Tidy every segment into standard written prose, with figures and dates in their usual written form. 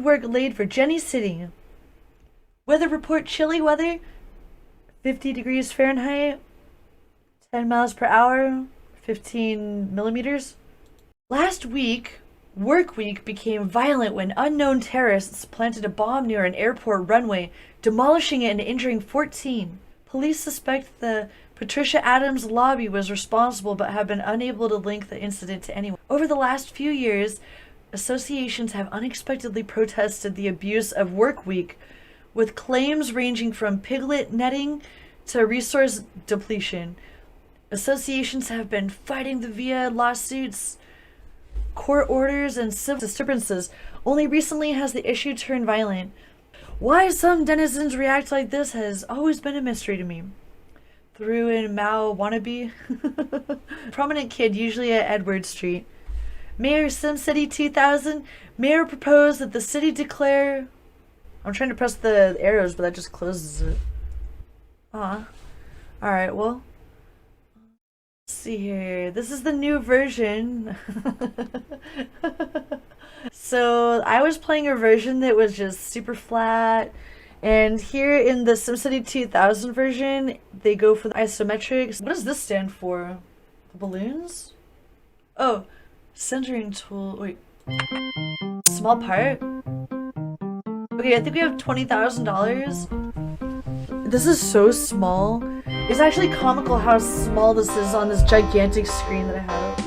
work laid for Jenni City. Weather report: chilly weather, 50 degrees Fahrenheit, 10 miles per hour, 15 millimeters. Last week, work week became violent when unknown terrorists planted a bomb near an airport runway, demolishing it and injuring 14. Police suspect the Patricia Adams lobby was responsible but have been unable to link the incident to anyone. Over the last few years, associations have unexpectedly protested the abuse of work week, with claims ranging from piglet netting to resource depletion. Associations have been fighting via lawsuits, court orders, and civil disturbances. Only recently has the issue turned violent. Why some denizens react like this has always been a mystery to me. Through in Mao wannabe. Prominent kid, usually at Edward Street. Mayor SimCity 2000. Mayor proposed that the city declare... I'm trying to press the arrows, but that just closes it. Alright, well. Let's see here. This is the new version. So I was playing a version that was just super flat, and here in the SimCity 2000 version they go for the isometrics. What does this stand for? The balloons? Oh, centering tool. Wait, small part. Okay, I think we have $20,000. This is so small. It's actually comical how small this is on this gigantic screen that I have.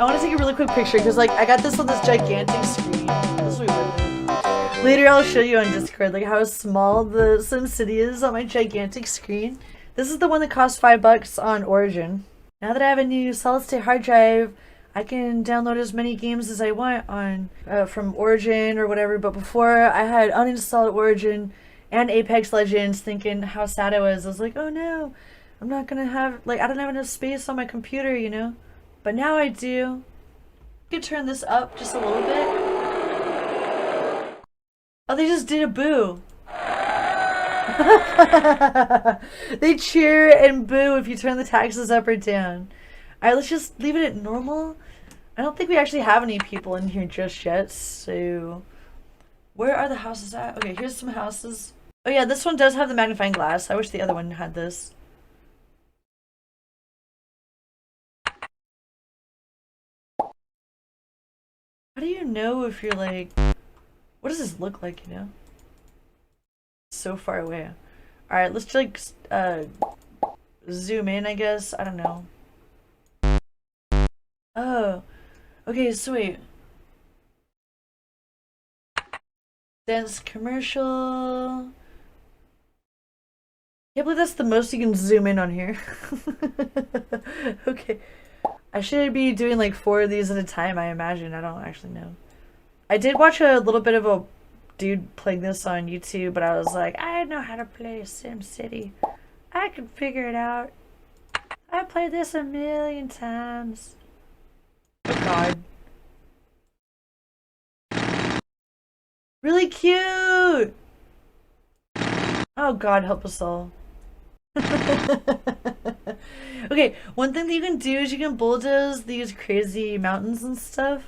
I want to take a really quick picture because, like, I got this on this gigantic screen. This will be worth it. Later, I'll show you on Discord, like, how small the SimCity is on my gigantic screen. This is the one that costs $5 on Origin. Now that I have a new solid-state hard drive, I can download as many games as I want on from Origin or whatever. But before, I had uninstalled Origin and Apex Legends, thinking how sad I was. I was like, oh no, I'm not gonna have, like, I don't have enough space on my computer, you know? But now I do. You can turn this up just a little bit. Oh, they just did a boo. They cheer and boo if you turn the taxes up or down. Alright, let's just leave it at normal. I don't think we actually have any people in here just yet, so... Where are the houses at? Okay, here's some houses. Oh yeah, this one does have the magnifying glass. I wish the other one had this. How do you know if you're like... What does this look like, you know? So far away. Alright, let's like zoom in, I guess. I don't know. Oh. Okay, so wait. Dense commercial. Can't believe that's the most you can zoom in on here. Okay. I should be doing like 4 of these at a time, I imagine. I don't actually know. I did watch a little bit of a dude playing this on YouTube, but I was like, I know how to play SimCity. I can figure it out. I played this a million times. Oh god. Really cute! Oh god, help us all. Okay, one thing that you can do is you can bulldoze these crazy mountains and stuff.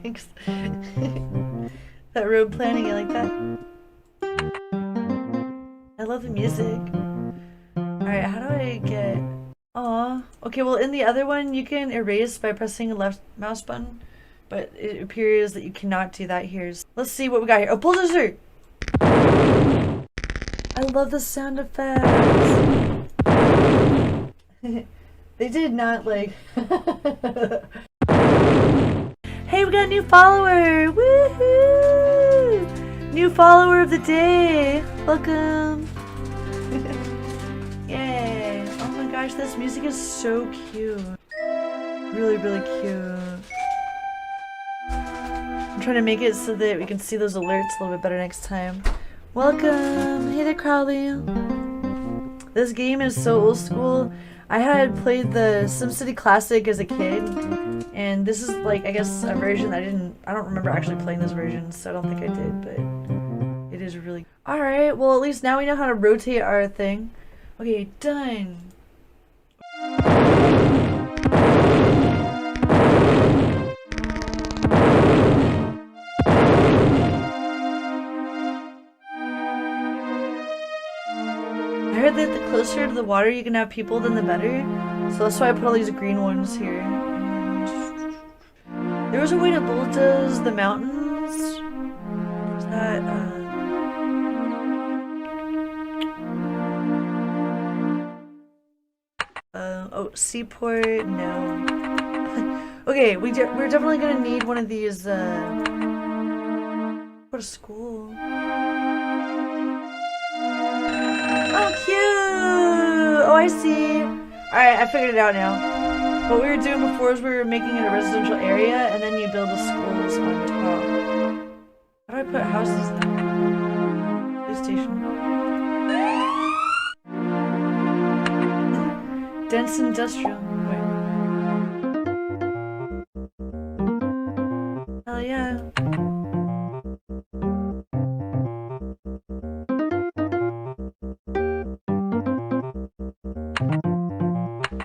Thanks. That road planning, I like that. I love the music. Alright, how do I get... Aw. Okay, well in the other one you can erase by pressing the left mouse button, but it appears that you cannot do that here. Let's see what we got here. Oh, bulldozer! I love the sound effects. They did not like... Hey, we got a new follower! Woohoo! New follower of the day! Welcome! Yay! Oh my gosh, this music is so cute. Really, really cute. I'm trying to make it so that we can see those alerts a little bit better next time. Welcome! Hey there, Crowley! This game is so old school. I had played the SimCity Classic as a kid, and this is like, I guess, a version that I don't remember actually playing this version, so I don't think I did, but it is really... Alright, well at least now we know how to rotate our thing. Okay, done! closer to the water you can have people, then the better. So that's why I put all these green ones here. And there was a way to bulldoze the mountains. Where's that? Oh, seaport, no. Okay, we're definitely gonna need one of these, go to school. Oh, cute! Oh, I see. Alright, I figured it out now. What we were doing before is we were making it a residential area, and then you build the schools on top. How do I put houses now? Police station. Dense industrial. Wait. Hell yeah.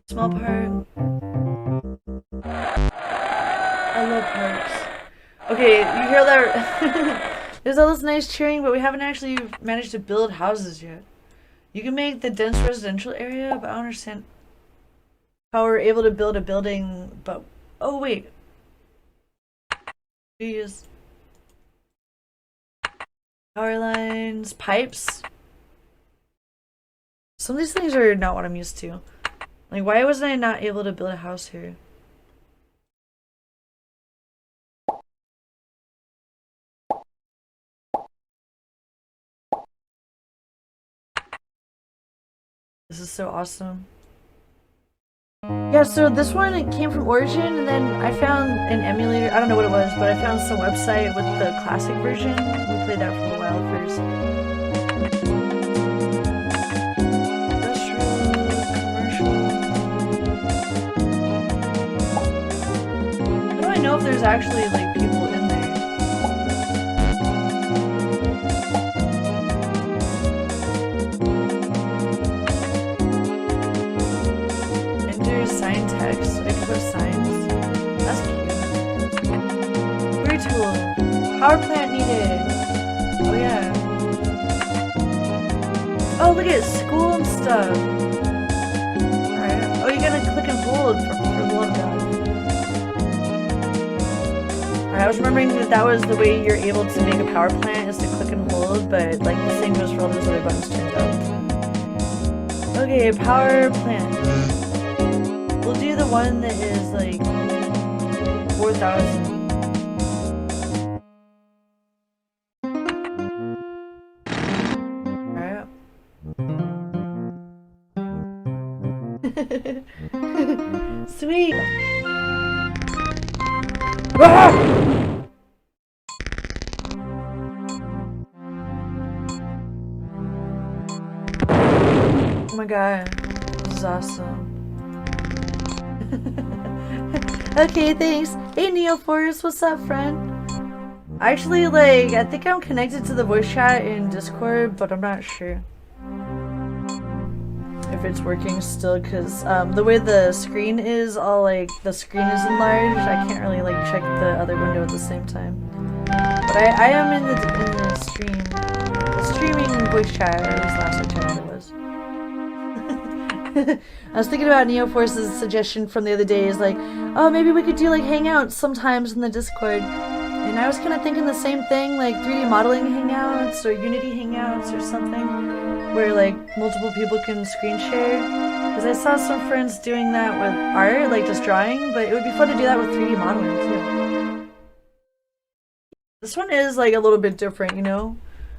Small park. I love parks. Okay, you hear that? There's all this nice cheering, but we haven't actually managed to build houses yet. You can make the dense residential area, but I don't understand how we're able to build a building, but... Oh, wait. Use power lines, pipes. Some of these things are not what I'm used to. Like, why wasn't I not able to build a house here? This is so awesome. Yeah, so this one, it came from Origin, and then I found an emulator. I don't know what it was, but I found some website with the classic version. We played that for a while first. How do I know if there's actually, like, people in there? Sign text. I can put signs. That's cute. Weird tool. Power plant needed. Oh yeah. Oh look at school and stuff. Alright. Oh, you gotta click and hold for the love of God. Alright, I was remembering that was the way you're able to make a power plant is to click and hold, but like the same goes for all those other buttons turned out. Okay, power plant. We'll do the one that is like 4,000. Alright. Sweet. Ah! Oh my god. This is awesome. Okay, thanks. Hey Neoforce, what's up, friend? Actually, like, I think I'm connected to the voice chat in Discord, but I'm not sure if it's working still, because the way the screen is, all like, the screen is enlarged, I can't really like check the other window at the same time. But I am in the stream. The streaming voice chat, or at least last I checked it was. I was thinking about Neoforce's suggestion from the other day is like, oh, maybe we could do like hangouts sometimes in the Discord. And I was kind of thinking the same thing, like 3D modeling hangouts or Unity hangouts or something, where like multiple people can screen share. Because I saw some friends doing that with art, like just drawing, but it would be fun to do that with 3D modeling too. This one is like a little bit different, you know?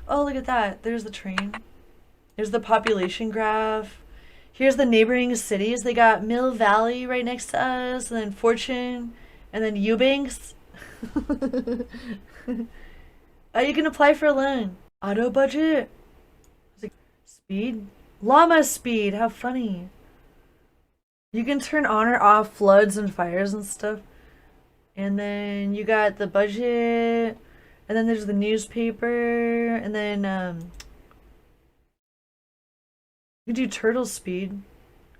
Oh, look at that. There's the train. There's the population graph. Here's the neighboring cities. They got Mill Valley right next to us, and then Fortune, and then Eubanks. You can apply for a loan. Auto budget. Speed. Llama speed. How funny. You can turn on or off floods and fires and stuff. And then you got the budget, and then there's the newspaper, and then you can do turtle speed,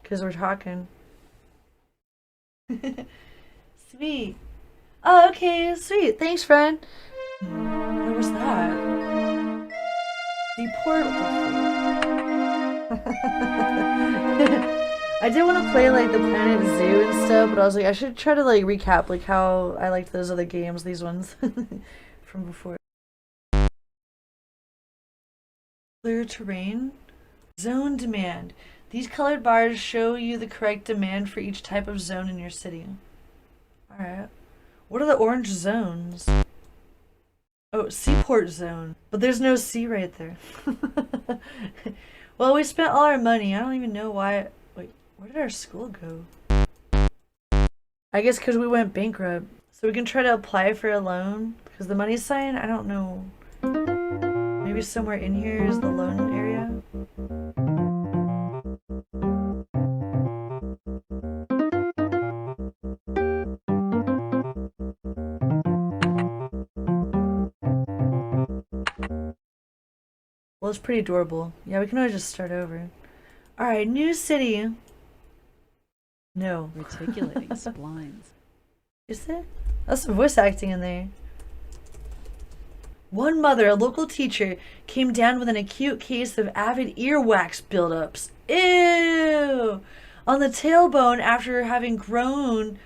because we're talking. Sweet. Oh, okay, sweet. Thanks, friend. What was that? Deport? What the fuck? I did want to play like the Planet Zoo and stuff, but I was like, I should try to like recap like how I liked those other games, these ones from before. Clear terrain. Zone demand. These colored bars show you the correct demand for each type of zone in your city. Alright. What are the orange zones? Oh, seaport zone. But there's no sea right there. Well, we spent all our money. I don't even know why. Wait, where did our school go? I guess because we went bankrupt. So we can try to apply for a loan. Because the money sign, I don't know. Maybe somewhere in here is the loan area. Well, it's pretty adorable. Yeah, we can always just start over. Alright, new city. No. Reticulating splines. Is there? That's some voice acting in there. One mother, a local teacher, came down with an acute case of avid earwax buildups. Ew! On the tailbone after having grown,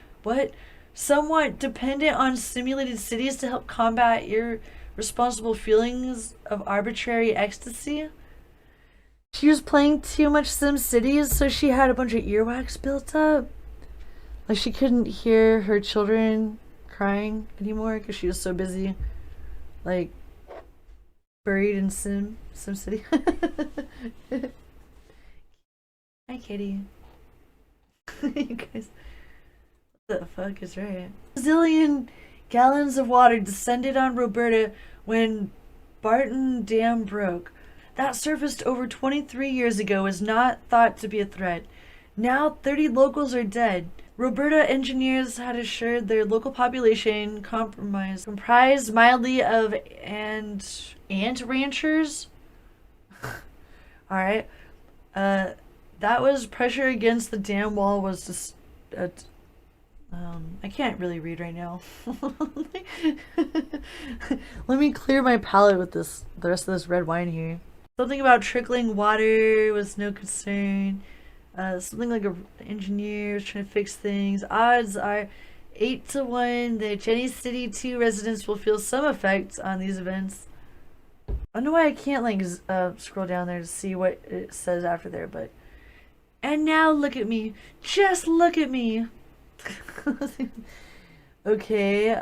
somewhat dependent on simulated cities to help combat irresponsible feelings of arbitrary ecstasy. She was playing too much Sim Cities, so she had a bunch of earwax built up. Like she couldn't hear her children crying anymore because she was so busy, like, buried in Sim City. Hi, kitty. You guys, what the fuck is right? A zillion gallons of water descended on Roberta when Barton Dam broke. That surfaced over 23 years ago is not thought to be a threat. Now 30 locals are dead. Roberta engineers had assured their local population comprised mildly of ant ranchers. Alright. That was pressure against the dam wall was just I can't really read right now. Let me clear my palate with the rest of this red wine here. Something about trickling water was no concern. Something like an engineer was trying to fix things. Odds are 8 to 1 that Jenni City 2 residents will feel some effect on these events. I don't know why I can't like scroll down there to see what it says after there, but and now look at me. Just look at me. Okay,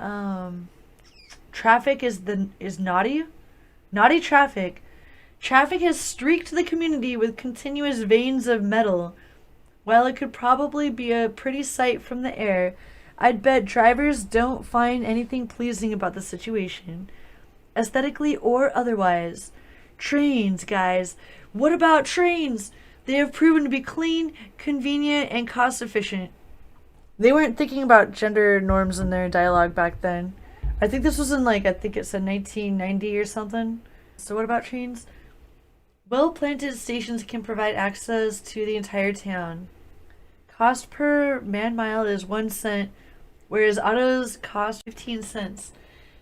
traffic is naughty. Naughty traffic. Traffic has streaked the community with continuous veins of metal. While it could probably be a pretty sight from the air, I'd bet drivers don't find anything pleasing about the situation, aesthetically or otherwise. Trains, guys. What about trains? They have proven to be clean, convenient, and cost efficient. They weren't thinking about gender norms in their dialogue back then. I think this was in like, I think it said 1990 or something. So what about trains? Well-planted stations can provide access to the entire town. Cost per man-mile is 1 cent, whereas autos cost 15 cents.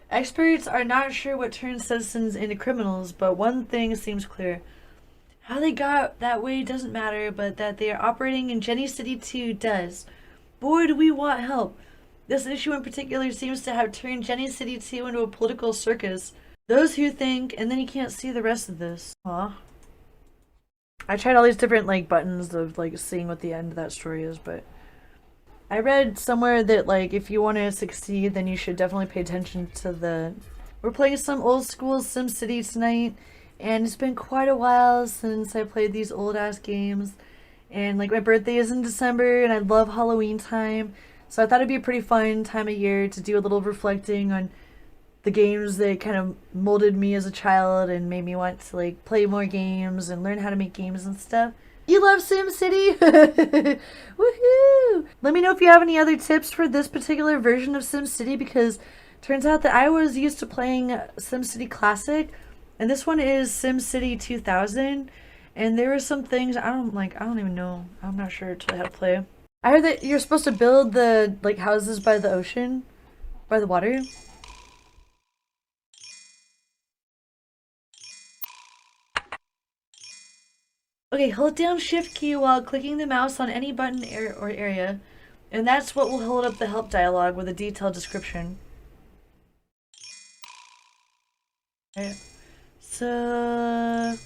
Experts are not sure what turns citizens into criminals, but one thing seems clear. How they got that way doesn't matter, but that they are operating in Jenni City 2 does. Boy, do we want help. This issue in particular seems to have turned Jenni City 2 into a political circus. Those who think, and then you can't see the rest of this. Aw. I tried all these different like buttons of like seeing what the end of that story is, but I read somewhere that like if you want to succeed, then you should definitely pay attention to the. We're playing some old school SimCity tonight, and it's been quite a while since I played these old ass games. And like my birthday is in December, and I love Halloween time, so I thought it'd be a pretty fun time of year to do a little reflecting on the games that kind of molded me as a child and made me want to like play more games and learn how to make games and stuff. You love SimCity? Woohoo! Let me know if you have any other tips for this particular version of SimCity, because turns out that I was used to playing SimCity Classic, and this one is SimCity 2000, and there were some things I don't even know. I'm not sure until I had to play. I heard that you're supposed to build the like houses by the ocean, by the water. Okay, hold down shift key while clicking the mouse on any button or area, and that's what will hold up the help dialog with a detailed description. Okay. So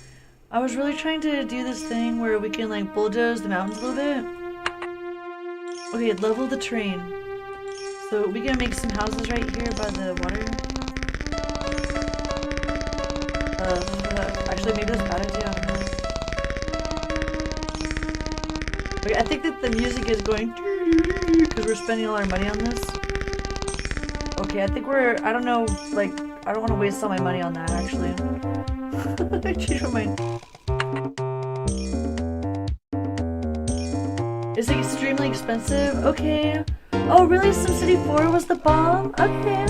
I was really trying to do this thing where we can like bulldoze the mountains a little bit. Okay, level the terrain. So we can make some houses right here by the water. Actually, maybe that's a bad idea. I don't know. Okay, I think that the music is going because we're spending all our money on this. Okay, I think we're. I don't know. Like, I don't want to waste all my money on that. Actually, I changed my mind. Is it extremely expensive? Okay. Oh, really? SimCity 4 was the bomb? Okay.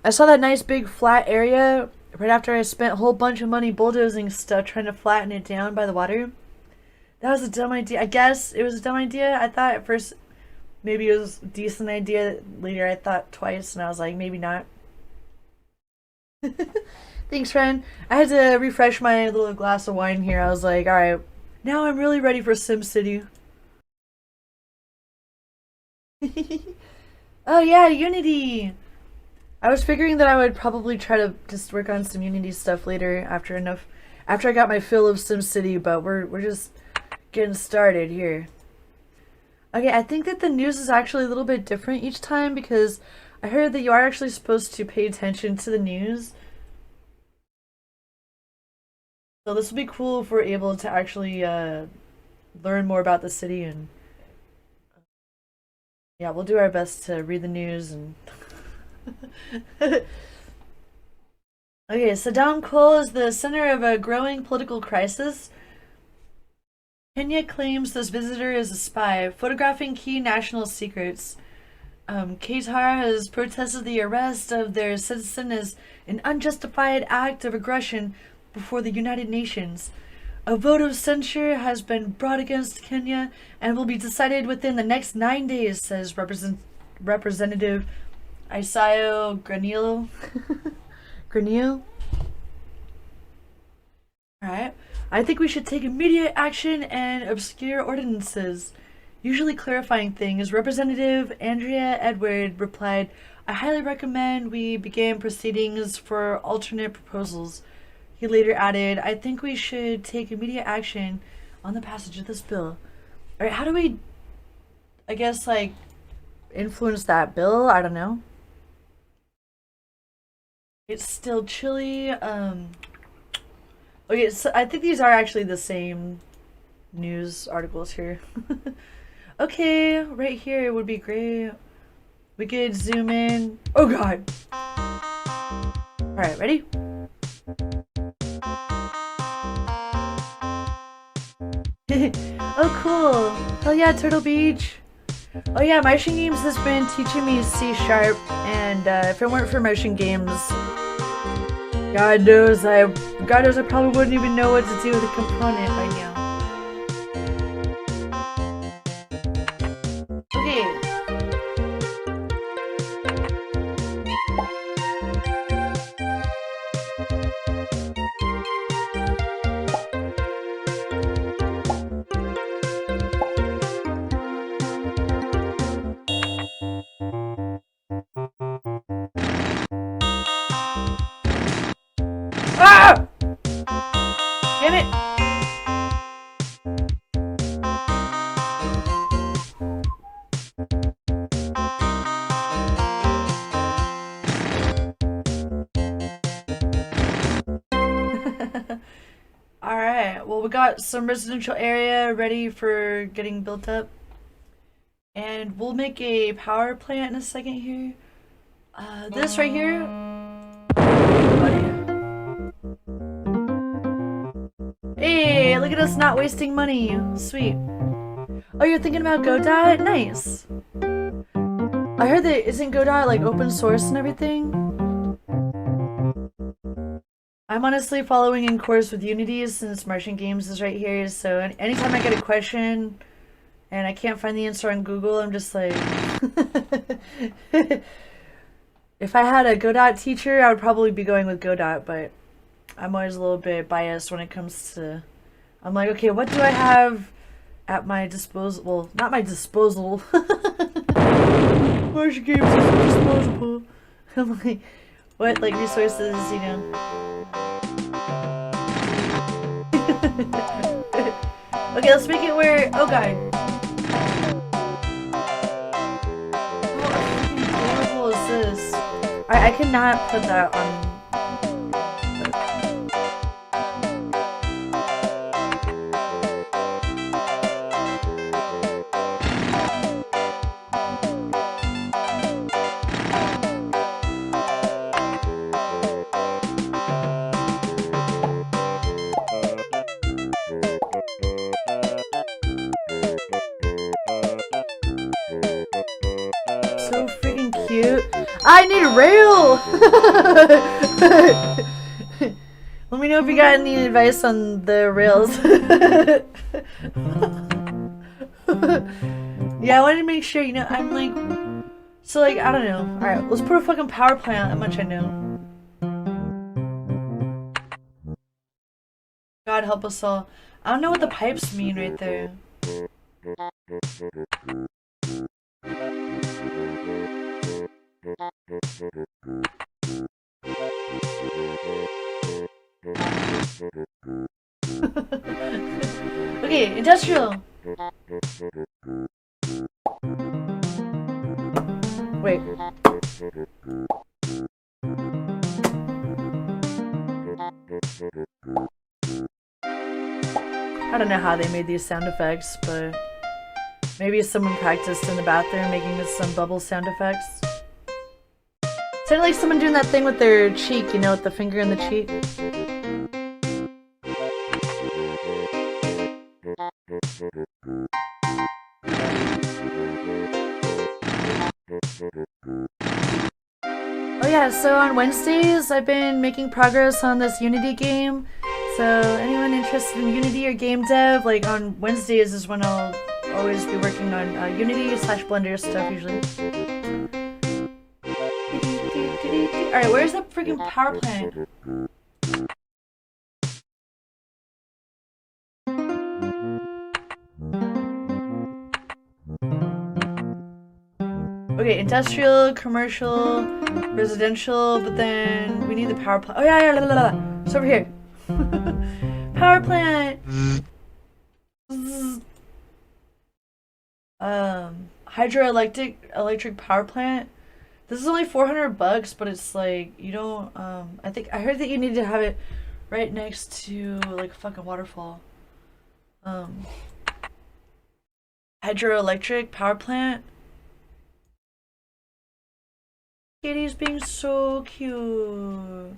I saw that nice big flat area right after I spent a whole bunch of money bulldozing stuff trying to flatten it down by the water. That was a dumb idea. I guess it was a dumb idea. I thought at first maybe it was a decent idea. Later I thought twice and I was like, maybe not. Thanks, friend. I had to refresh my little glass of wine here. I was like, alright, now I'm really ready for SimCity. Oh yeah, Unity! I was figuring that I would probably try to just work on some Unity stuff later after I got my fill of SimCity, but we're just getting started here. Okay, I think that the news is actually a little bit different each time because I heard that you are actually supposed to pay attention to the news. So this will be cool if we're able to actually learn more about the city, and yeah, we'll do our best to read the news and Okay, Saddam Cole is the center of a growing political crisis. Kenya claims this visitor is a spy, photographing key national secrets. Qatar has protested the arrest of their citizen as an unjustified act of aggression before the United Nations. A vote of censure has been brought against Kenya and will be decided within the next 9 days, says Representative Isaio Granillo. Granillo? Alright. I think we should take immediate action and obscure ordinances. Usually clarifying things, Representative Andrea Edward replied, I highly recommend we begin proceedings for alternate proposals. He later added, I think we should take immediate action on the passage of this bill. Alright, how do we, I guess, like, influence that bill? I don't know. It's still chilly. Okay, so I think these are actually the same news articles here. Okay, right here would be great. We could zoom in. Oh god! Alright, ready? Oh cool! Hell yeah, Turtle Beach! Oh yeah, Motion Games has been teaching me C#, and if it weren't for Motion Games, God knows I probably wouldn't even know what to do with a component by now. Okay. Ah! Damn it! Alright, well we got some residential area ready for getting built up. And we'll make a power plant in a second here. This right here. Hey, look at us not wasting money. Sweet. Oh, you're thinking about Godot? Nice. I heard that isn't Godot like open source and everything? I'm honestly following in course with Unity since Martian Games is right here, so anytime I get a question and I can't find the answer on Google, I'm just like... If I had a Godot teacher, I would probably be going with Godot, but I'm always a little bit biased when it comes to. I'm like, okay, what do I have at my disposal? Well, not my disposal. Martian games is disposable. I'm like, what like resources, you know? Okay, let's make it where. Oh god. How horrible is this? I cannot put that on. So freaking cute. I need a rail! Let me know if you got any advice on the rails. Yeah, I wanted to make sure, you know, I'm like... So like, I don't know. Alright, let's put a fucking power plant, how much I know. God help us all. I don't know what the pipes mean right there. Okay, industrial. Wait. I don't know how they made these sound effects, but maybe someone practiced in the bathroom making some bubble sound effects. Sounded like someone doing that thing with their cheek, you know, with the finger in the cheek. Oh yeah, so on Wednesdays I've been making progress on this Unity game. So anyone interested in Unity or game dev, like on Wednesdays is when I'll always be working on Unity/Blender stuff usually. Alright, where's the freaking power plant? Okay, industrial, commercial, residential, but then we need the power plant. Oh yeah, it's over here. Power plant. Hydroelectric power plant. This is only $400, but it's like you don't. I heard that you need to have it right next to like a fucking waterfall. Hydroelectric power plant. Kitty's being so cute.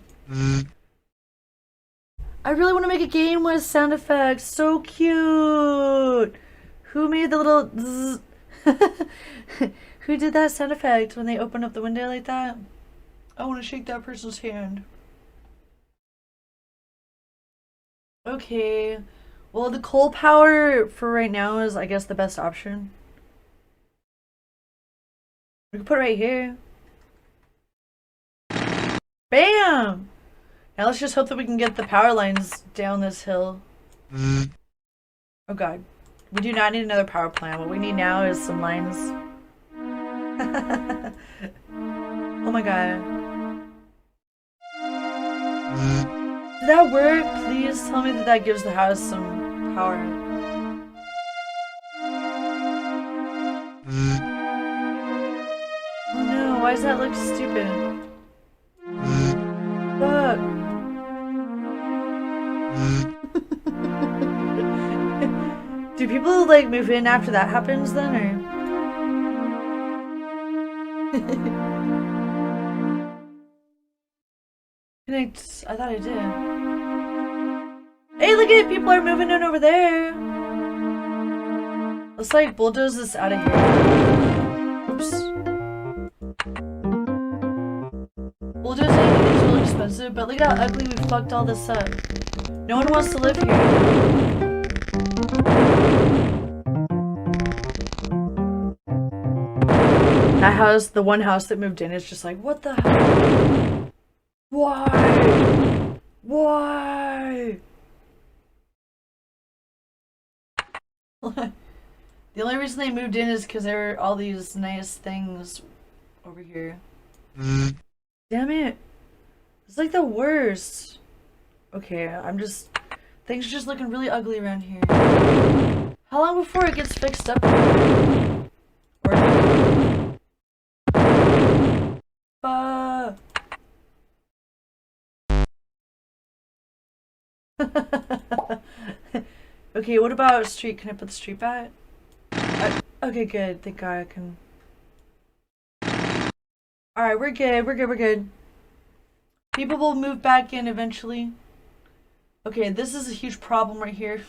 I really want to make a game with sound effects. So cute. Who made the little zzz? Who did that sound effect when they open up the window like that? I want to shake that person's hand. Okay. Well, the coal power for right now is, I guess, the best option. We can put it right here. Bam! Now let's just hope that we can get the power lines down this hill. Oh god. We do not need another power plant. What we need now is some lines. Oh my god. Did that work? Please tell me that that gives the house some power. Oh no, why does that look stupid? Fuck. Do people like move in after that happens then, or? Connect. I thought I did. Hey, look at it! People are moving in over there. Let's like bulldoze this out of here. Oops. Bulldozing is really expensive, but look at how ugly we fucked all this up. No one wants to live here. That house, the one house that moved in, is just like, what the hell? Why? Why? The only reason they moved in is because there were all these nice things over here. Damn it. It's like the worst. Okay, things are just looking really ugly around here. How long before it gets fixed up? Okay, what about street? Can I put the street back? Okay, good. Thank God I can. Alright, we're good. We're good. People will move back in eventually. Okay, this is a huge problem right here.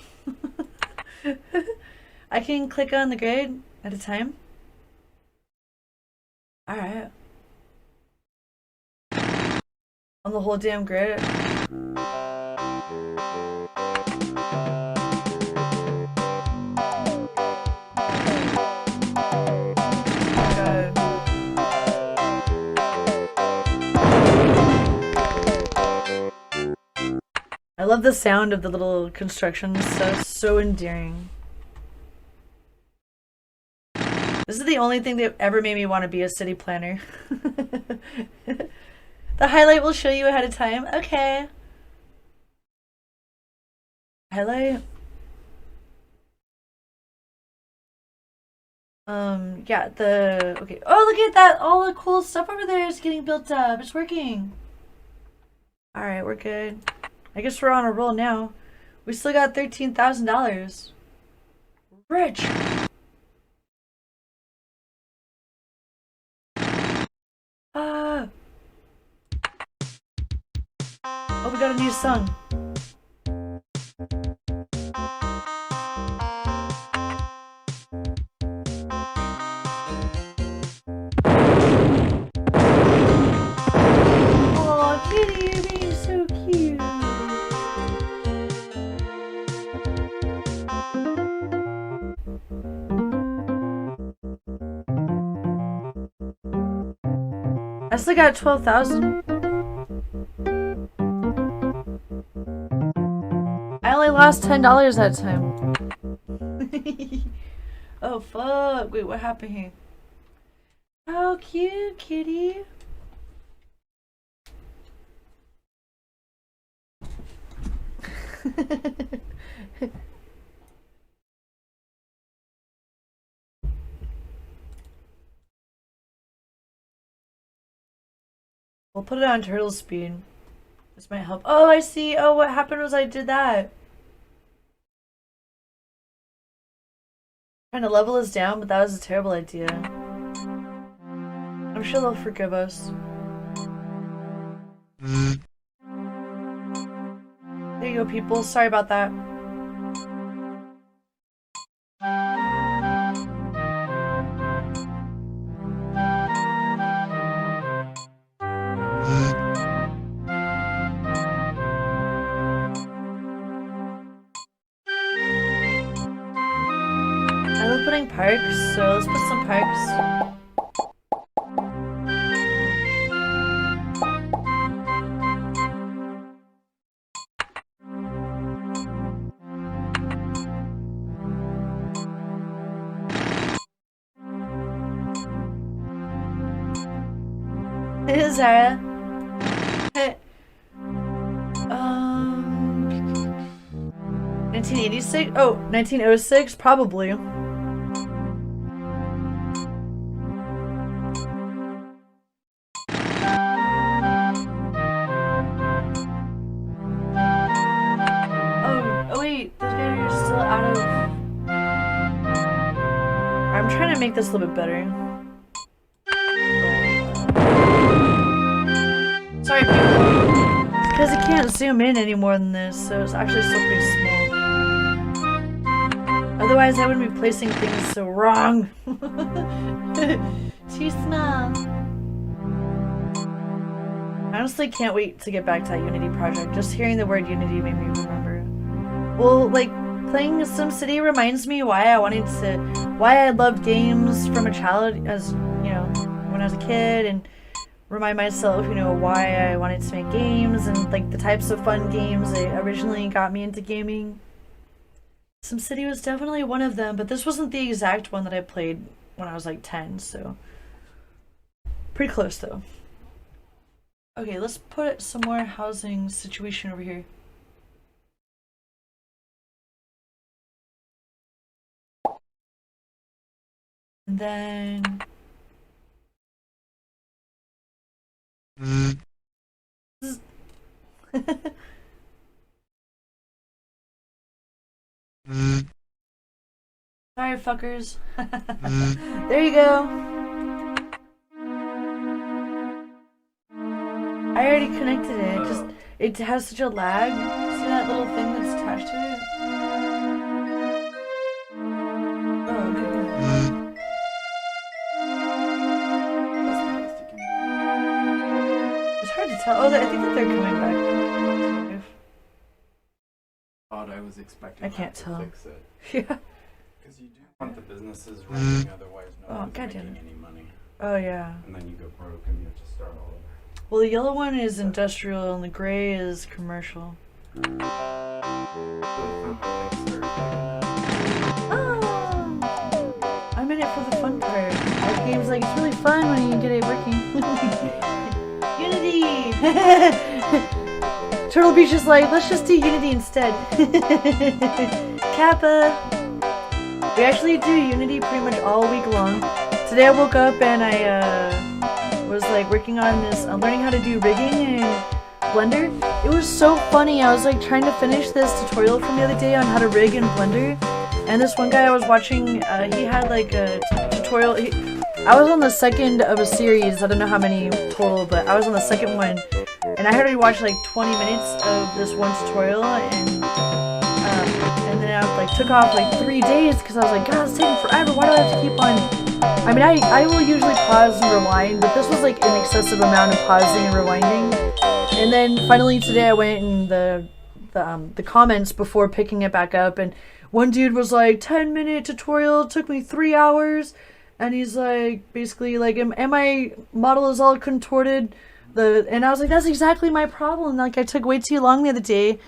I can click on the grid at a time. Alright. On the whole damn grid. I love the sound of the little construction stuff. So endearing. This is the only thing that ever made me want to be a city planner. The highlight will show you ahead of time. Okay. Highlight. Yeah, okay. Oh, look at that. All the cool stuff over there is getting built up. It's working. Alright, we're good. I guess we're on a roll now. We still got $13,000. Rich. Oh, we got a new song. Oh, kitty, you're being so cute. I still got 12,000. I only lost $10 that time. Oh fuck! Wait, what happened here? How cute, kitty. We'll put it on turtle speed. This might help. Oh, I see. Oh, what happened was I did that. Trying to level us down, but that was a terrible idea. I'm sure they'll forgive us. There you go, people. Sorry about that. I love putting parks, so let's put some parks. Hey, Zara. 1986? Oh, 1906? Probably. Oh wait, those guys are still out of... I'm trying to make this a little bit better. Sorry, people. It's because I can't zoom in any more than this, so it's actually still pretty small. Otherwise, I wouldn't be placing things so wrong. Too small. I honestly can't wait to get back to that Unity project. Just hearing the word Unity made me remember. Well, like, playing SimCity reminds me why I loved games from a child, as, you know, when I was a kid, and remind myself, you know, why I wanted to make games and like the types of fun games that originally got me into gaming. SimCity was definitely one of them, but this wasn't the exact one that I played when I was like 10, so pretty close though. Okay, let's put some more housing situation over here. And then sorry, fuckers. There you go. I already connected it. It has such a lag. See that little thing that's attached to it? Oh, okay. It's hard to tell. Oh, I think that they're coming back. Thought I was expecting I can't tell. to fix it. Yeah. Because you do want the businesses running, otherwise no one's goddamn making it. any money. Oh, yeah. And then you go broke and you have to start all over. Well, the yellow one is industrial and the gray is commercial. Oh! I'm in it for the fun part. That game's like, it's really fun when you get it working. Unity! Turtle Beach is like, let's just do Unity instead. Kappa! We actually do Unity pretty much all week long. Today I woke up and I was like working on this, learning how to do rigging in Blender. It was so funny. I was like trying to finish this tutorial from the other day on how to rig in Blender. And this one guy I was watching, he had like a tutorial. I was on the second of a series. I don't know how many total, but I was on the second one. And I had already watched like 20 minutes of this one tutorial, and then I like took off like 3 days because I was like, God, it's taking forever. Why do I have to keep on? I mean, I will usually pause and rewind, but this was like an excessive amount of pausing and rewinding. And then finally today I went in the comments before picking it back up, and one dude was like, 10-minute tutorial, took me 3 hours, and he's like, basically like, am my model is all contorted? And I was like, that's exactly my problem. Like, I took way too long the other day.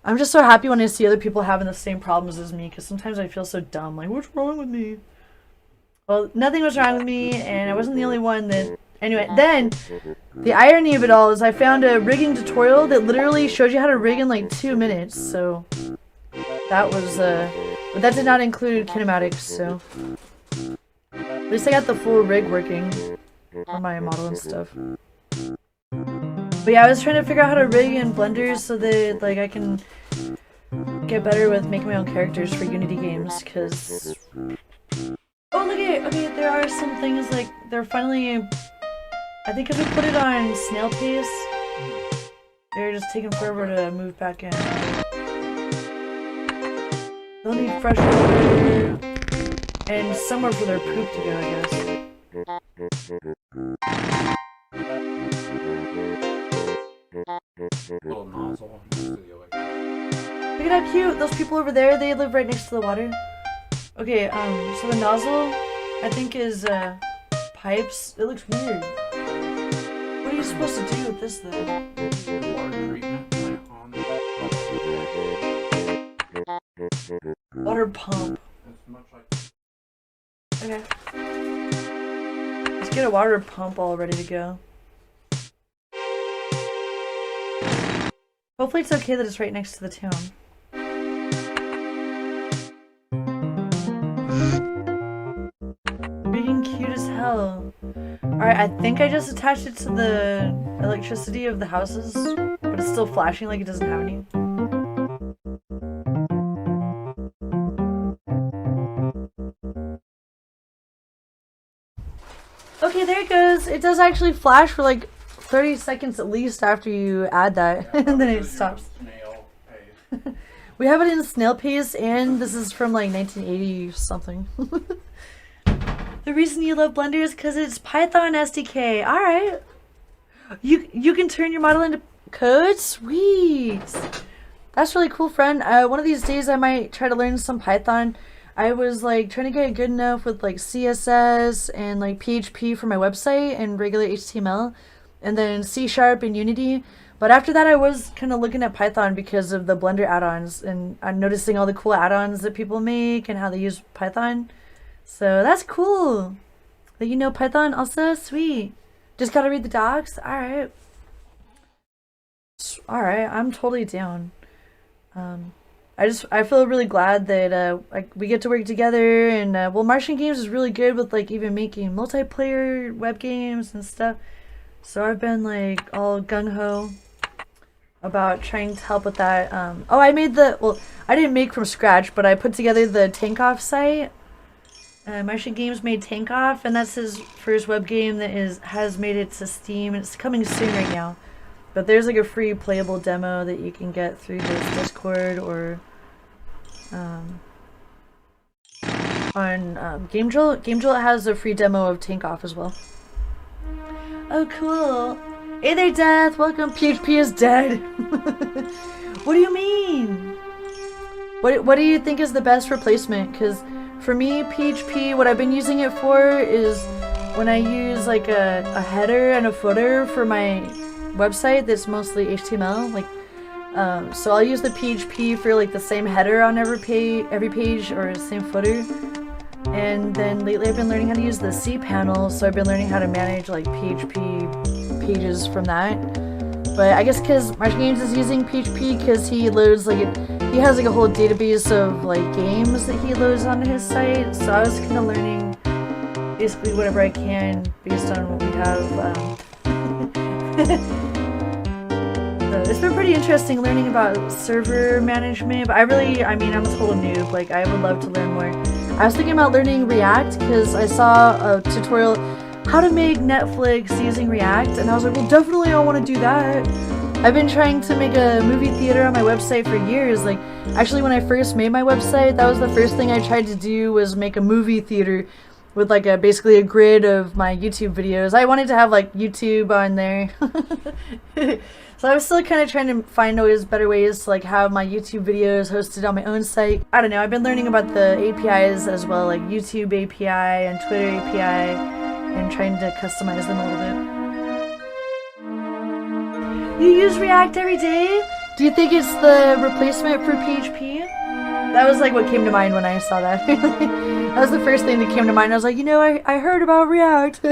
I'm just so happy when I see other people having the same problems as me, because sometimes I feel so dumb. Like, what's wrong with me? Well, nothing was wrong with me, and I wasn't the only one that... Anyway, then, the irony of it all is I found a rigging tutorial that literally showed you how to rig in like 2 minutes, so... That was, but that did not include kinematics, so... At least I got the full rig working on my model and stuff. But yeah, I was trying to figure out how to rig in Blender so that like I can get better with making my own characters for Unity games, because... Oh, look at it! Okay, there are some things like, they're finally... I think if we put it on snail pace, they're just taking forever to move back in. They'll need fresh water and somewhere for their poop to go, I guess. Little nozzle. Look at how cute! Those people over there, they live right next to the water. Okay, so the nozzle, I think is, pipes. It looks weird. What are you supposed to do with this, though? Water treatment plant on the... Water pump. It's much like... Okay. Let's get a water pump all ready to go. Hopefully it's okay that it's right next to the town. Being cute as hell. Alright, I think I just attached it to the electricity of the houses, but it's still flashing like it doesn't have any. Okay, there it goes. It does actually flash for like 30 seconds at least after you add that, yeah, and then it stops. We have it in snail pace, and this is from like 1980 something. The reason you love Blender is because it's Python SDK. All right, you can turn your model into code. Sweet, that's really cool, friend. One of these days I might try to learn some Python. I was like trying to get good enough with like CSS and like PHP for my website and regular HTML, and then C# and Unity. But after that, I was kind of looking at Python because of the Blender add-ons, and I'm noticing all the cool add-ons that people make and how they use Python. So that's cool that you know Python also. Sweet. Just gotta read the docs. Alright. Alright, I'm totally down. I feel really glad that like we get to work together, and well, Martian Games is really good with like even making multiplayer web games and stuff. So I've been like all gung-ho about trying to help with that. Oh, I made I didn't make from scratch, but I put together the Tankoff site. Martian Games made Tankoff, and that's his first web game that has made it to Steam. It's coming soon right now. But there's like a free playable demo that you can get through his Discord or on Game Jolt. Game Jolt has a free demo of Tankoff as well. Oh, cool. Hey there, Death. Welcome. PHP is dead. What do you mean? What do you think is the best replacement? Because for me, PHP, what I've been using it for is when I use like a header and a footer for my website that's mostly HTML. Like, so I'll use the PHP for like the same header on every page or the same footer. And then lately I've been learning how to use the cPanel, so I've been learning how to manage like PHP pages from that. But I guess because Martian Games is using PHP because he loads like he has like a whole database of like games that he loads onto his site. So I was kind of learning basically whatever I can based on what we have. So it's been pretty interesting learning about server management, but I'm a total noob. Like, I would love to learn more. I was thinking about learning React because I saw a tutorial how to make Netflix using React, and I was like, well, definitely I want to do that. I've been trying to make a movie theater on my website for years. Like, actually, when I first made my website, that was the first thing I tried to do, was make a movie theater with like basically a grid of my YouTube videos. I wanted to have like YouTube on there. So I was still kind of trying to find better ways to like have my YouTube videos hosted on my own site. I don't know, I've been learning about the APIs as well, like YouTube API and Twitter API, and trying to customize them a little bit. You use React every day? Do you think it's the replacement for PHP? That was like what came to mind when I saw that. That was the first thing that came to mind. I was like, you know, I heard about React.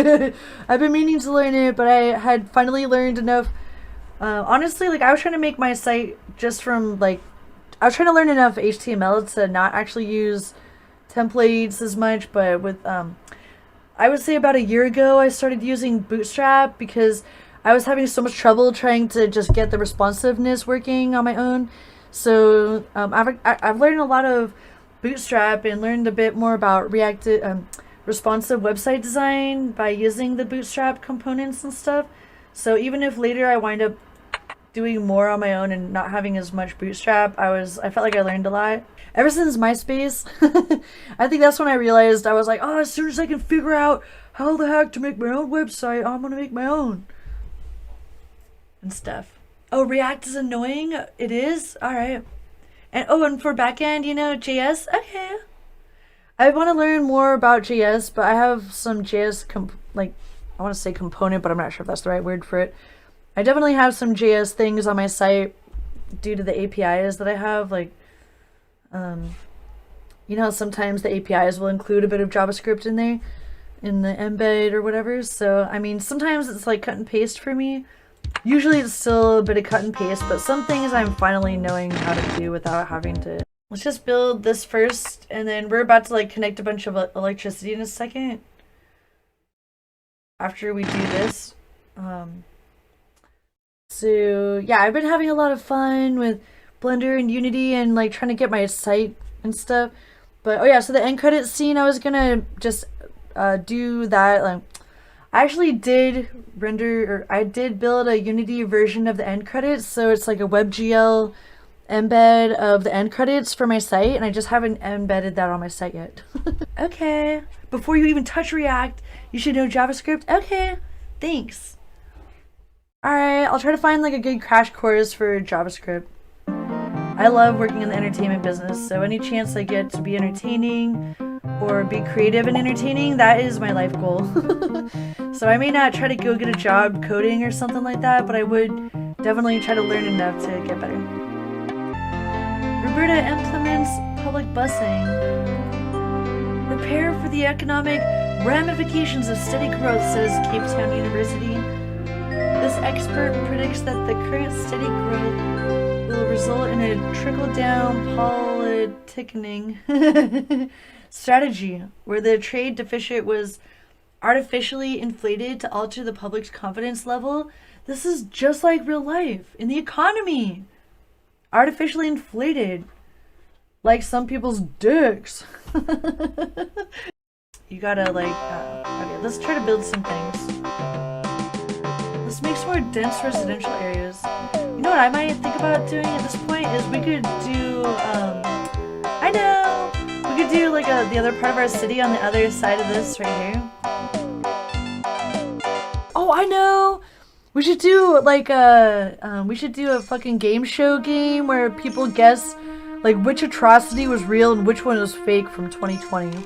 I've been meaning to learn it, but I had finally learned enough. Honestly, like, I was trying to make my site just from, like, I was trying to learn enough HTML to not actually use templates as much, but with, I would say about a year ago, I started using Bootstrap because I was having so much trouble trying to just get the responsiveness working on my own. So, I've learned a lot of Bootstrap and learned a bit more about responsive website design by using the Bootstrap components and stuff. So even if later I wind up doing more on my own and not having as much Bootstrap, I felt like I learned a lot. Ever since MySpace, I think that's when I realized I was like, oh, as soon as I can figure out how the heck to make my own website, I'm gonna make my own. And stuff. Oh, React is annoying? It is? Alright. And for backend, you know, JS? Okay. I want to learn more about JS, but I have some JS, I want to say component, but I'm not sure if that's the right word for it. I definitely have some JS things on my site due to the APIs that I have. Like, you know, sometimes the APIs will include a bit of JavaScript in there, in the embed or whatever. So, I mean, sometimes it's like cut and paste for me. Usually it's still a bit of cut and paste, but some things I'm finally knowing how to do without having to. Let's just build this first, and then we're about to like connect a bunch of electricity in a second. After we do this. So yeah, I've been having a lot of fun with Blender and Unity and like trying to get my site and stuff. But oh yeah, so the end credits scene, I was gonna just do that. Like, I actually did I did build a Unity version of the end credits, so it's like a WebGL embed of the end credits for my site, and I just haven't embedded that on my site yet. Okay, before you even touch React, you should know JavaScript. Okay, thanks. Alright, I'll try to find like a good crash course for JavaScript. I love working in the entertainment business, so any chance I get to be entertaining or be creative and entertaining. That is my life goal. So I may not try to go get a job coding or something like that, but I would definitely try to learn enough to get better. Roberta implements public busing. Prepare for the economic ramifications of steady growth, says Cape Town University. This expert predicts that the current steady growth will result in a trickle-down politicking strategy where the trade deficit was artificially inflated to alter the public's confidence level. This is just like real life in the economy. Artificially inflated. Like some people's dicks. You gotta like, okay, let's try to build some things. Let's make some more dense residential areas. You know what I might think about doing at this point is we could do, I know! We could do like the other part of our city on the other side of this right here. Oh, I know! We should do like we should do a fucking game show game where people guess like which atrocity was real and which one was fake from 2020.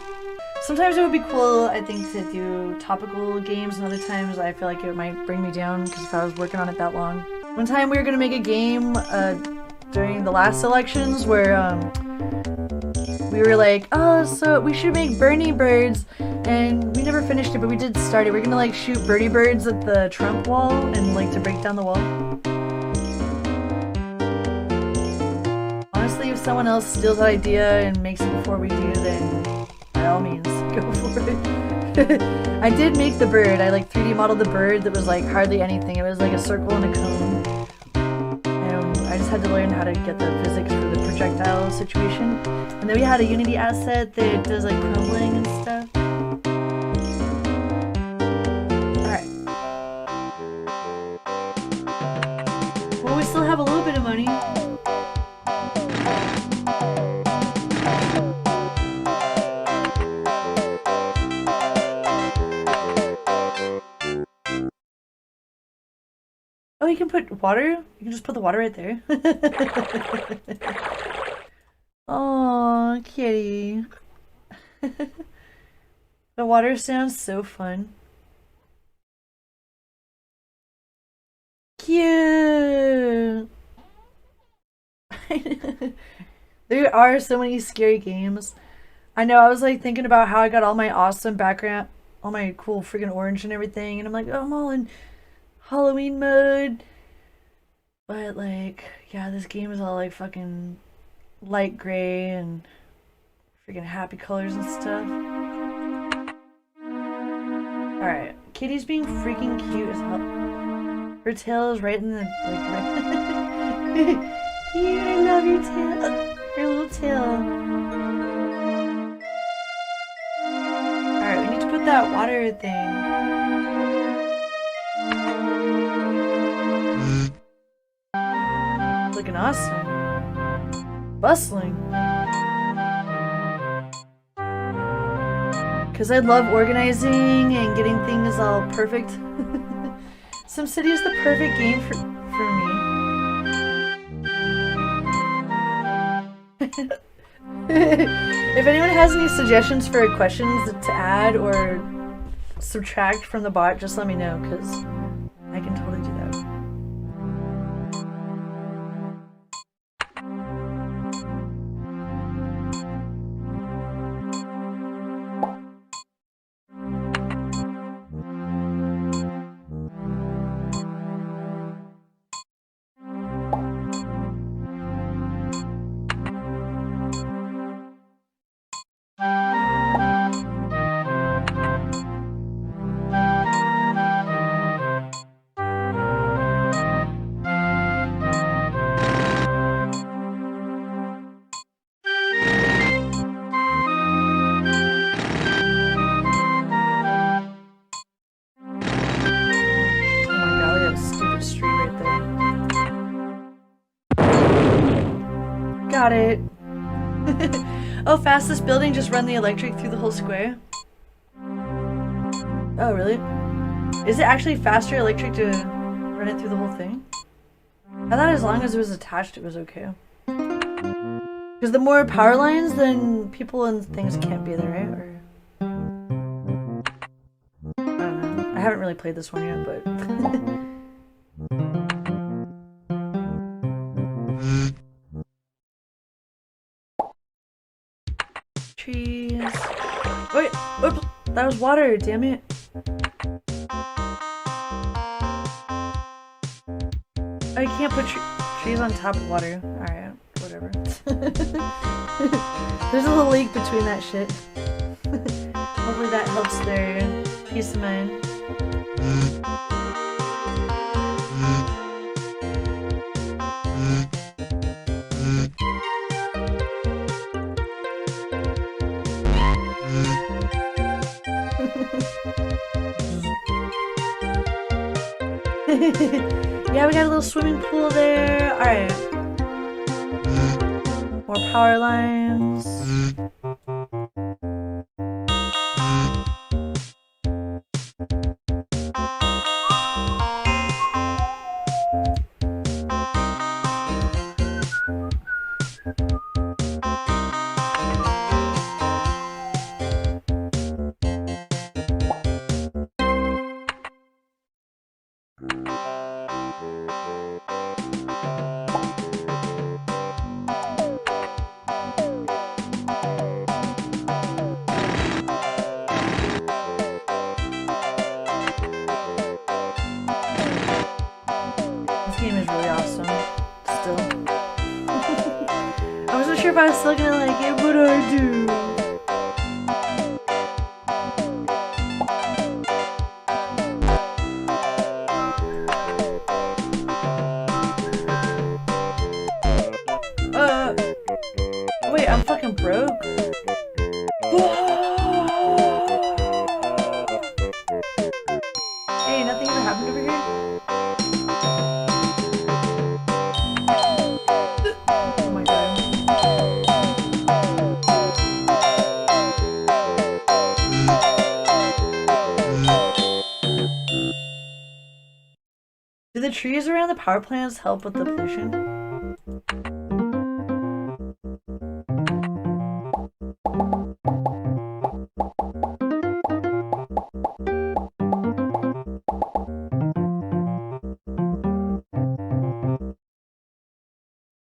Sometimes it would be cool, I think, to do topical games, and other times I feel like it might bring me down because if I was working on it that long. One time we were gonna make a game during the last elections where we were like, oh, so we should make Bernie birds, and we never finished it, but we did start it. We're gonna like shoot birdie birds at the Trump wall and like to break down the wall. Honestly, if someone else steals that idea and makes it before we do, then by all means, go for it. I did make the bird. I like 3D modeled the bird that was like hardly anything. It was like a circle and a cone. And I just had to learn how to get the physics for the projectile situation. And then we had a Unity asset that does like crumbling and stuff. Alright. Well, we still have a little bit of money. Oh, you can put water? You can just put the water right there. Oh, kitty. The water sounds so fun. Cute. There are so many scary games. I know, I was like thinking about how I got all my awesome background, all my cool freaking orange and everything, and I'm like, oh, I'm all in Halloween mode, but like, yeah, this game is all like fucking light gray and freaking happy colors and stuff. Alright, Kitty's being freaking cute as hell. Her tail is right in the, like, right. Cute, I love your tail. Your little tail. Alright, we need to put that water thing. Looking awesome. Bustling. Because I love organizing and getting things all perfect. SimCity is the perfect game for me. If anyone has any suggestions for questions to add or subtract from the bot, just let me know, because I can totally do that. Got it. Oh, fastest building, just run the electric through the whole square. Oh, really? Is it actually faster electric to run it through the whole thing? I thought as long as it was attached, it was okay. Because the more power lines, then people and things can't be there, right? Or I don't know. I haven't really played this one yet, but trees. Wait, oops, that was water. Damn it. I can't put trees on top of water. Alright, whatever. There's a little leak between that shit. Hopefully that helps their peace of mind. Yeah, we got a little swimming pool there. Alright. More power lines. If I was still gonna like it, what do I do? Wait, I'm fucking broke. Hey, nothing ever happened over here? Oh my god. Do the trees around the power plants help with the pollution? Do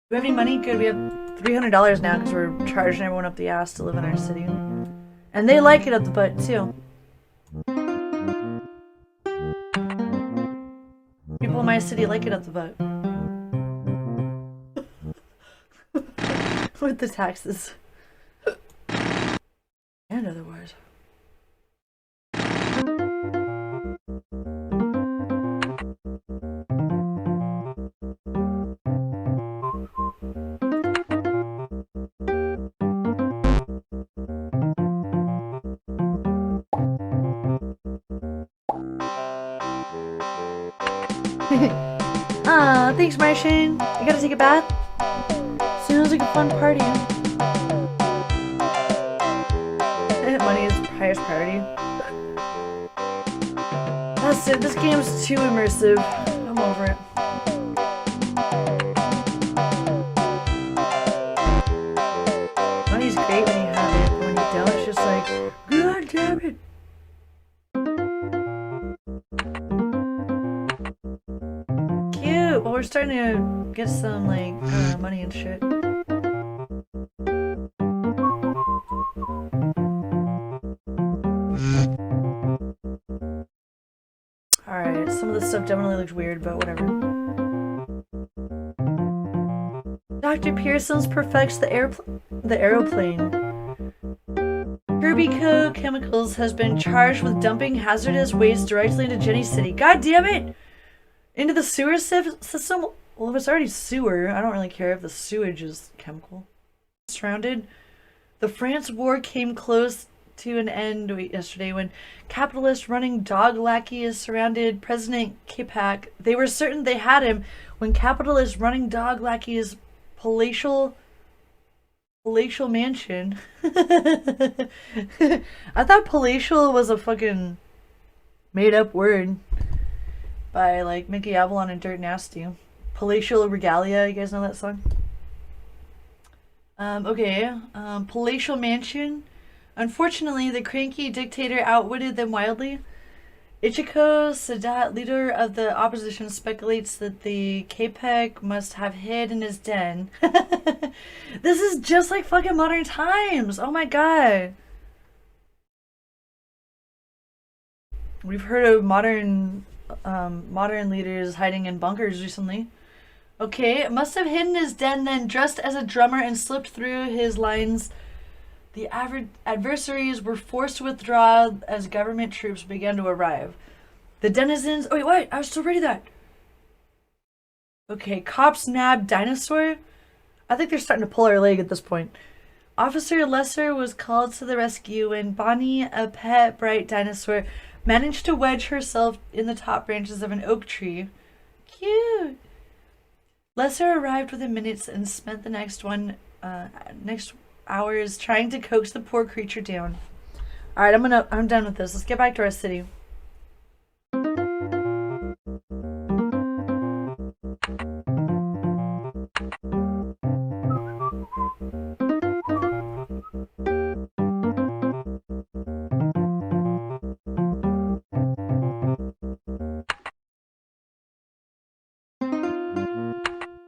we have any money? Good, we have $300 now because we're charging everyone up the ass to live in our city. And they like it up the butt, too. People in my city like it up the butt. With the taxes. And otherwise. Thanks, Martian. You gotta take a bath? Sounds like a fun party. Money is highest priority. That's it. This game's too immersive. I'm over it. Money's great when you have it, but when you don't, it's just like, God damn it. Well, we're starting to get some, like, money and shit. Alright, some of this stuff definitely looks weird, but whatever. Dr. Pearson's perfects the aeroplane. Kirbyco Chemicals has been charged with dumping hazardous waste directly into Jenni City. God damn it! Into the sewer system? Well, if it's already sewer, I don't really care if the sewage is chemical. Surrounded. The France war came close to an end yesterday when capitalist running dog lackeys surrounded President Kipak. They were certain they had him when capitalist running dog lackeys palatial mansion. I thought palatial was a fucking made up word. By like Mickey Avalon and Dirt Nasty. Palatial Regalia, you guys know that song? Palatial mansion. Unfortunately, the cranky dictator outwitted them wildly. Ichiko Sadat, leader of the opposition, speculates that the Capec must have hid in his den. This is just like fucking modern times. Oh my god. We've heard of modern leaders hiding in bunkers recently. Okay, must have hidden his den then, dressed as a drummer and slipped through his lines. The adversaries were forced to withdraw as government troops began to arrive. The denizens. Oh, wait, what? I was still reading that. Okay, cops nab dinosaur. I think they're starting to pull our leg at this point. Officer Lesser was called to the rescue when Bonnie, a pet bright dinosaur, managed to wedge herself in the top branches of an oak tree. Cute. Lesser arrived within minutes and spent the next hours trying to coax the poor creature down. All right, I'm done with this. Let's get back to our city.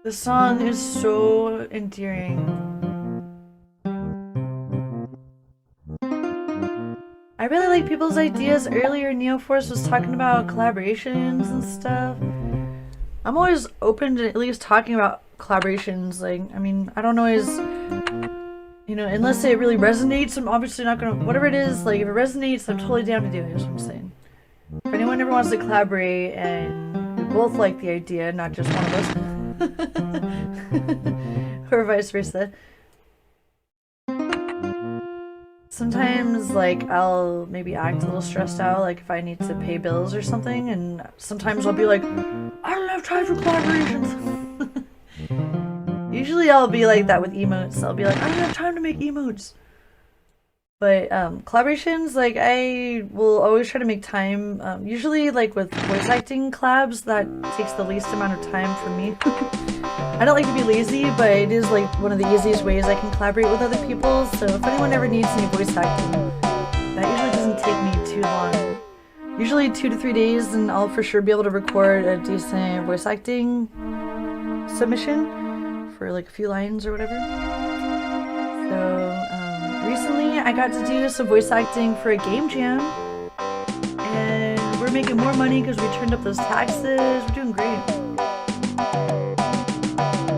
The song is so endearing. I really like people's ideas. Earlier, Neoforce was talking about collaborations and stuff. I'm always open to at least talking about collaborations. Like, I mean, I don't always, unless it really resonates, I'm obviously not gonna, whatever it is, like, if it resonates, I'm totally down to do it, is what I'm saying. If anyone ever wants to collaborate and we both like the idea, not just one of us, or vice versa. Sometimes, like, I'll maybe act a little stressed out, like if I need to pay bills or something, and sometimes I'll be like, I don't have time for collaborations. Usually I'll be like that with emotes. I'll be like, I don't have time to make emotes. But collaborations, like, I will always try to make time. Usually, like, with voice acting collabs, that takes the least amount of time for me. I don't like to be lazy, but it is, like, one of the easiest ways I can collaborate with other people. So if anyone ever needs any voice acting, that usually doesn't take me too long. Usually 2 to 3 days, and I'll for sure be able to record a decent voice acting submission for, like, a few lines or whatever. So, recently, I got to do some voice acting for a game jam, and we're making more money because we turned up those taxes. We're doing great.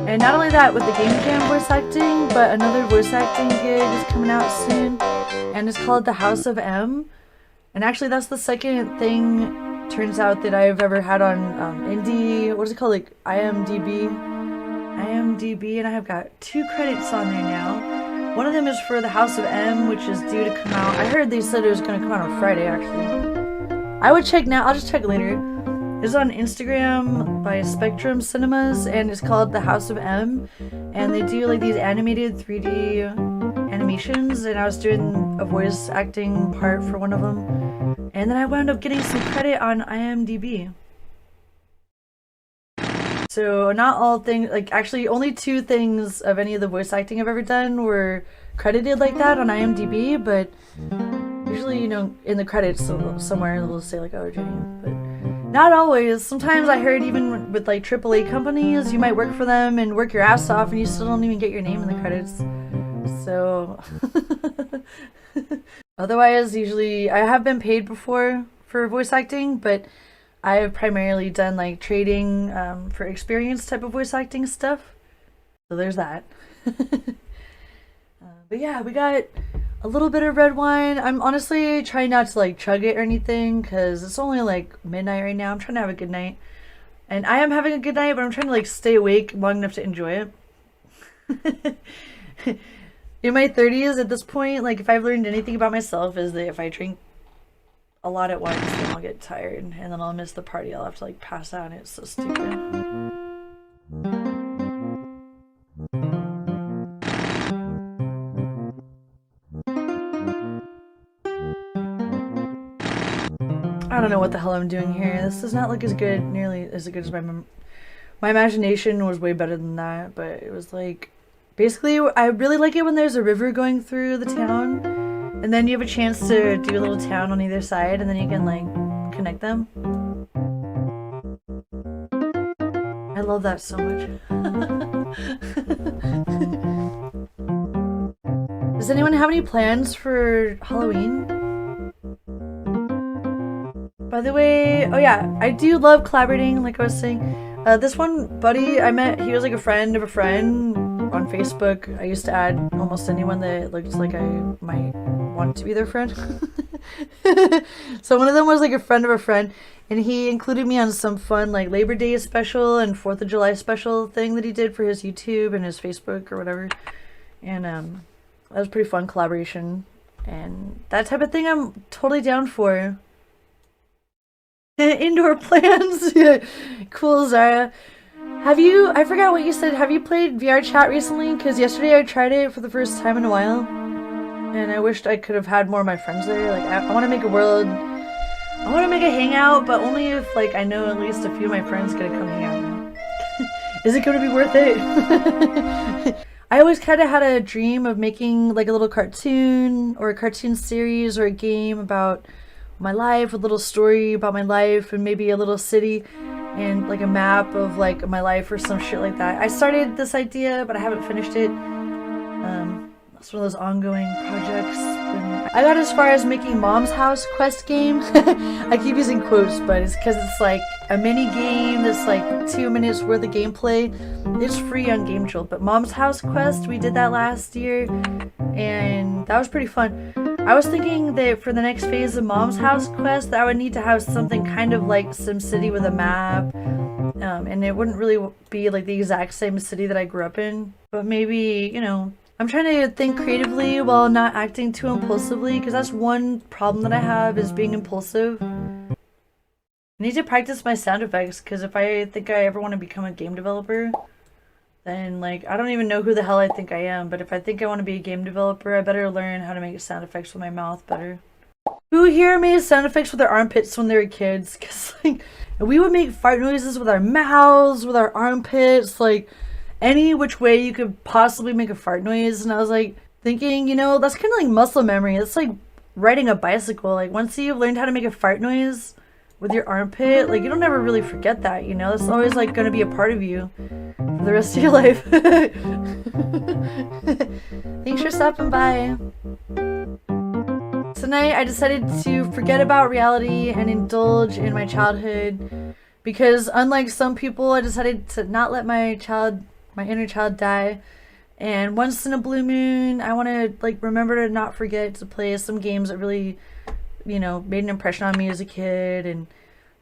And not only that, with the game jam voice acting, but another voice acting gig is coming out soon, and it's called The House of M. And actually, that's the second thing, turns out, that I've ever had on Indie. What is it called? Like IMDb, and I have got 2 credits on there now. One of them is for The House of M, which is due to come out. I heard they said it was going to come out on Friday, actually. I would check now. I'll just check later. It's on Instagram by Spectrum Cinemas, and it's called The House of M. And they do, like, these animated 3D animations, and I was doing a voice acting part for one of them. And then I wound up getting some credit on IMDb. So not all things, like, actually only 2 things of any of the voice acting I've ever done were credited like that on IMDb, but usually, in the credits somewhere they'll say like, oh, Jenny, but not always. Sometimes I heard even with like AAA companies, you might work for them and work your ass off and you still don't even get your name in the credits. So otherwise, usually I have been paid before for voice acting, but I've primarily done like trading for experience type of voice acting stuff. So there's that. But yeah, we got a little bit of red wine. I'm honestly trying not to like chug it or anything because it's only like midnight right now. I'm trying to have a good night. And I am having a good night, but I'm trying to like stay awake long enough to enjoy it. In my 30s at this point, like if I've learned anything about myself is that if I drink a lot at once, then I'll get tired and then I'll miss the party. I'll have to like pass out and it's so stupid. I don't know what the hell I'm doing here. This does not look as good, nearly as good as my imagination was way better than that, but it was like Basically, I really like it when there's a river going through the town, and then you have a chance to do a little town on either side, and then you can like connect them. I love that so much. Does anyone have any plans for Halloween? By the way, oh yeah, I do love collaborating, like I was saying. This one buddy I met, he was like a friend of a friend on Facebook. I used to add almost anyone that looked like I might want to be their friend. So one of them was like a friend of a friend, and he included me on some fun like Labor Day special and 4th of July special thing that he did for his YouTube and his Facebook or whatever. And that was pretty fun collaboration. And that type of thing I'm totally down for. Indoor plans. Cool, Zara. I forgot what you said. Have you played VR chat recently? Because yesterday I tried it for the first time in a while. And I wished I could have had more of my friends there. Like, I want to make a world. I want to make a hangout, but only if, like, I know at least a few of my friends gonna come hang out, you know? Is it gonna be worth it? I always kind of had a dream of making, like, a little cartoon or a cartoon series or a game about my life, a little story about my life, and maybe a little city and like a map of like my life or some shit like that. I started this idea, but I haven't finished it. It's one of those ongoing projects. I got as far as making Mom's House quest game. I keep using quotes, but it's because it's like a mini game that's like 2 minutes worth of gameplay. It's free on Game Jolt, but Mom's House quest, we did that last year, and that was pretty fun. I was thinking that for the next phase of Mom's House quest, that I would need to have something kind of like SimCity with a map, and it wouldn't really be like the exact same city that I grew up in, but maybe, you know, I'm trying to think creatively while not acting too impulsively, because that's one problem that I have, is being impulsive. I need to practice my sound effects, because if I think I ever want to become a game developer, then, like, I don't even know who the hell I think I am, but if I think I want to be a game developer, I better learn how to make sound effects with my mouth better. Who here made sound effects with their armpits when they were kids? Because, like, we would make fart noises with our mouths, with our armpits, like, any which way you could possibly make a fart noise. And I was, like, thinking, you know, that's kind of like muscle memory. It's like riding a bicycle. Like, once you've learned how to make a fart noise with your armpit, like, you don't ever really forget that, you know? It's always, like, going to be a part of you for the rest of your life. Thanks for stopping by. Tonight, I decided to forget about reality and indulge in my childhood, because unlike some people, I decided to not let my inner child die. And once in a blue moon, I want to, like, remember to not forget to play some games that really, you know, made an impression on me as a kid, and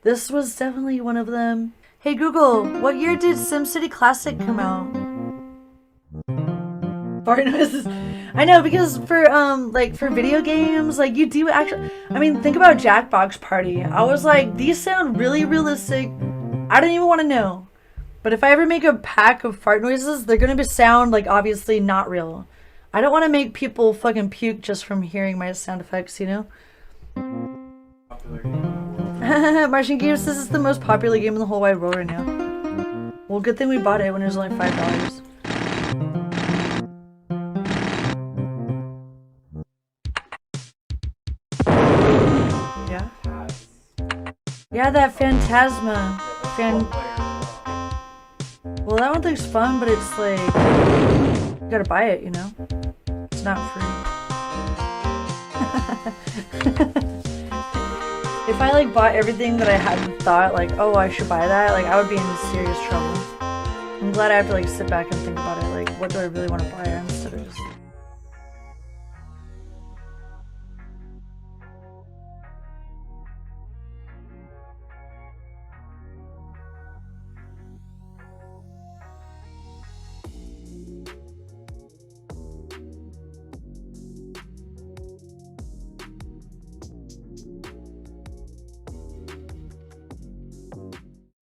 this was definitely one of them. Hey Google, what year did SimCity Classic come out? Fart noises. I know, because for for video games, like, you do actually, I mean, think about Jackbox Party. I was like, these sound really realistic. I don't even want to know. But if I ever make a pack of fart noises, they're gonna sound like obviously not real. I don't want to make people fucking puke just from hearing my sound effects, you know? Martian Games says it's the most popular game in the whole wide world right now. Well, good thing we bought it when it was only $5. Yeah? Yeah, that Phantasma. Well, that one looks fun, but it's like, you gotta buy it, you know? It's not free. If I, like, bought everything that I hadn't thought, like, oh, I should buy that, like, I would be in serious trouble. I'm glad I have to, like, sit back and think about it. Like, what do I really want to buy? I'm